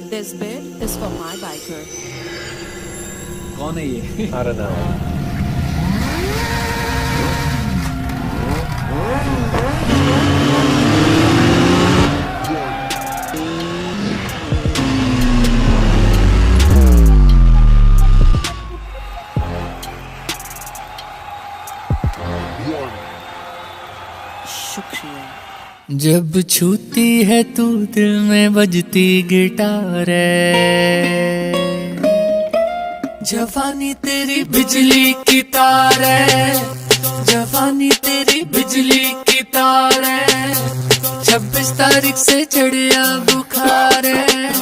This bit is for my biker. कौन है ये? I don't know. शुक्रिया। जब छूती है तू दिल में बजती गिटार है, जवानी तेरी बिजली की तार है, जवानी तेरी बिजली की तार है, 26 तारीख से चढ़िया बुखार है,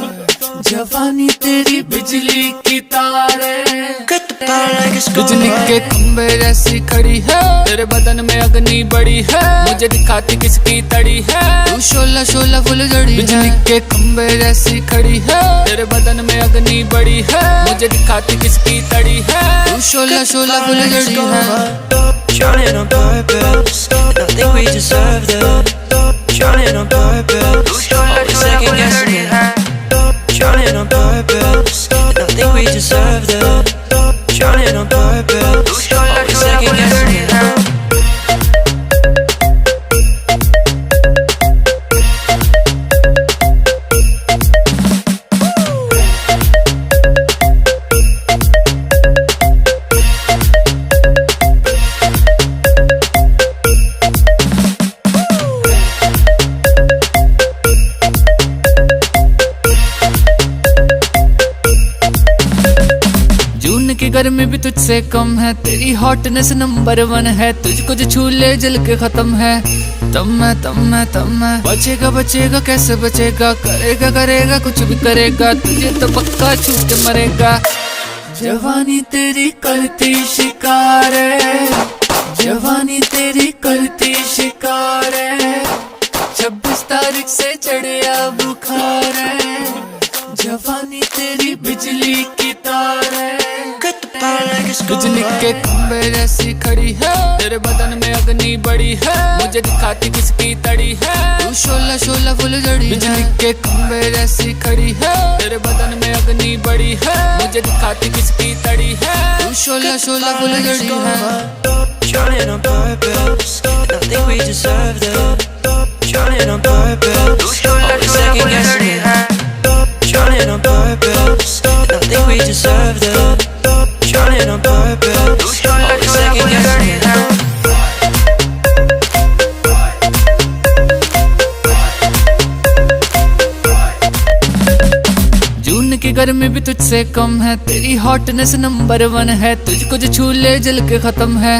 जवानी तेरी बिजली की तार है, बिजली के खंबे जैसी खड़ी है, तेरे बदन में अग्नि बड़ी है, मुझे दिखाती किसकी तड़ी है, तू शोला शोला फुल जड़ी। बिजली के खंबे जैसी खड़ी है, तेरे बदन में अग्नि बड़ी है, मुझे दिखाती किसकी तड़ी है, तू शोला शोला फुल जड़ी है। Shining on purpose, I think we deserve that. Shining on purpose, always second guessing it. Shining on purpose, I think we deserve that. Shining on purpose, always second guessing it. की गर्मी भी तुझसे कम है, तेरी hotness number 1 है, तुझको जो छू ले जल के खत्म है, तब मैं बचेगा बचेगा कैसे बचेगा, करेगा करेगा कुछ भी करेगा, तुझे तो पक्का छू के मरेगा। जवानी तेरी करती शिकार है, जवानी तेरी करती शिकार है, 26 तारीख से चढ़िया बुखार है, जवानी तेरी बिजली की तार है, बिजली के खंबे जैसी खड़ी है, तेरे बदन में अग्नि बड़ी है, मुझे दिखाती किसकी तड़ी है, तू शोला शोला फुल जड़ी। बिजली के खंबे जैसी खड़ी है, तेरे बदन में अग्नि बड़ी है, मुझे दिखाती किसकी तड़ी है, तू शोला शोला फुल जड़ी है। Shining on purpose, I think we deserve that. Shining on purpose, always second guessing it. Shining on purpose, I think we deserve that. Shining on purpose, always second guessing it. जून की गर्मी भी तुझसे कम है, तेरी hotness number 1 है, तुझको जो छू ले जल के खत्म है,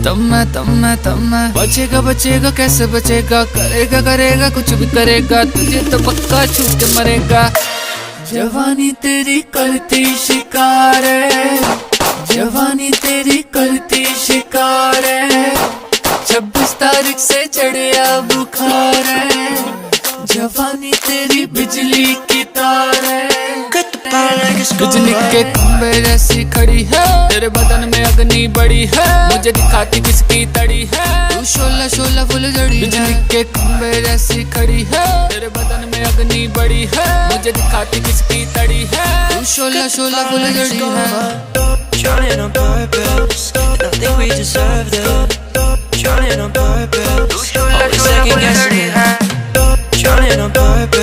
तब मैं बचेगा बचेगा कैसे बचेगा, करेगा करेगा कुछ भी करेगा, तुझे तो पक्का छू के मरेगा। जवानी तेरी करती शिकार है, जवानी तेरी करती शिकार है, 26 तारीख से चढ़िया बुखार है, जवानी तेरी बिजली की तार है, बिजली के खंबे जैसी खड़ी है, तेरे बदन में अग्नि बड़ी है, मुझे दिखाती किसकी तड़ी है, तू शोला शोला फुल जड़ी। बिजली के खंबे जैसी खड़ी है, तेरे बदन में अग्नि बड़ी है, मुझे दिखाती किसकी तड़ी है, तू शोला शोला फुल जड़ी है। Shining on purpose, I think we deserve that. Shining on purpose, always second guessing it. Shining on purpose.